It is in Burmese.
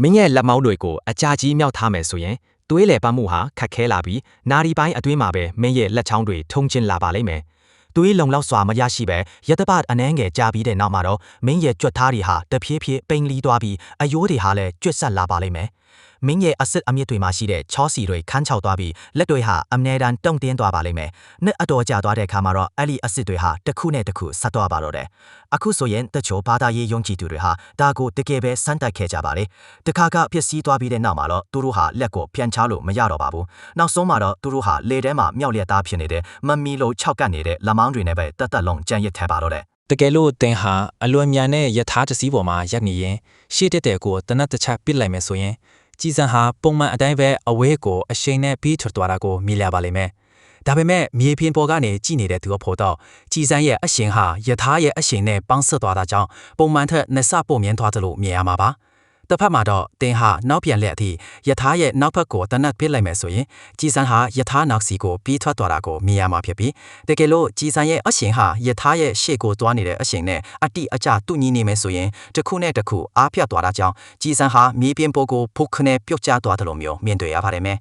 မင်းရဲ့လက်မောင်းတွေကိုအကြာကြီးမြောက်ထားမယ်ဆိုရင်သွေးလည်ပတ်မှုဟာခက်ခဲလာပြီးနာရီပိုင်းအတွင်းမှာပဲမင်းရဲ့လက်ချောင်းတွေထုံကျင်းလာပါလိမ့်မယ်။သွေးလုံလောက်စွာမရရှိပဲရက်တစ်ပတ်အနှဲငယ်ကြာပြီးတဲ့နောက်မှာတော့မင်းရဲ့ကြွက်သားတွေဟာတဖြည်းဖြည်းပိန်လီသွားပြီးအယိုးတွေဟာလည်းကျွတ်ဆက်လာပါလိမ့်မယ်။မင်းရဲ့အဆစ်အမြစ်တွေမှာရှိတဲ့ချောစီတွေခန်းချောက်သွားပြီးလက်တွေဟာအမြဲတမ်းတုံတင်းသွားပါလိမ့်မယ်။နှစ်အတော်ကြာသွားတဲ့အခါမှာတော့အဲ့ဒီအဆစ်တွေဟာတစ်ခုနဲ့တစ်ခုဆက်သွားပါတော့တယ်။အခုဆိုရင်တချို့ဘာသာရေးယုံကြည်သူတွေဟာဒါကိုတကယ်ပဲစမ်းသပ်ခဲ့ကြပါလေ။တခါကဖြစ်စည်းသွားပြီးတဲ့နောက်မှာတော့သူတို့ဟာလက်ကိုပြန်ချလို့မရတော့ပါဘူး။နောက်ဆုံးမှာတော့သူတို့ဟာလေထဲမှာမြောက်လျက်သားဖြစ်နေတဲ့မမီလို၆ကပ်နေတဲ့လက်မောင်းတွေနဲ့ပဲတက်တက်လုံးကြံရစ်ထဲပါတော့တယ်တကယ်လို့တင်ဟာအလွန်မြန်တဲ့ယထာတစည်းပေါ်မှာရက်နေရင်ရှေ့တက်တဲ့ကိုတနတ်တချပစ်လိုက်မယ်ဆိုရင်ကြည်စံဟာပုံမှန်အတိုင်းပဲအဝဲကိုအရှိန်နဲ့ပြီးထွက်သွားတာကိုမြင်ရပါလိမ့်မယ်။ဒါပေမဲ့မြေပြင်ပေါ်ကနေကြည့်နေတဲ့သူအဖို့တော့ကြည်စံရဲ့အရှင်ဟာယထာရဲ့အရှင်နဲ့ပေါင်းဆက်သွားတာကြောင့်ပုံမှန်ထက်နှစ်ဆပိုမြင်သွားသလိုမြင်ရမှာပါ။တစ်ဖက်မှာတော့တင်ဟာနောက်ပြန်လက်အထိယထာရဲ့နောက်ဘက်ကိုတနတ်ပစ်လိုက်မယ်ဆိုရင်ကြည်စံဟာယထာနောက်စီကိုပြီးထွက်သွားတာကိုမြင်ရမှာဖြစ်ပြီးတကယ်လို့ကြည်စံရဲ့အရှင်ဟာယထာရဲ့ရှေ့ကိုသွားနေတဲ့အရှင်နဲ့အတိအကျတူညီနေမယ်ဆိုရင်တစ်ခုနဲ့တစ်ခုအားပြတ်သွားတာကြောင့်ကြည်စံဟာမြေပြင်ပေါ်ကိုဖုတ်ခနဲ့ပြုတ်ကျသွားတယ်လို့မျိုးမြင်တွေ့ရပါတယ်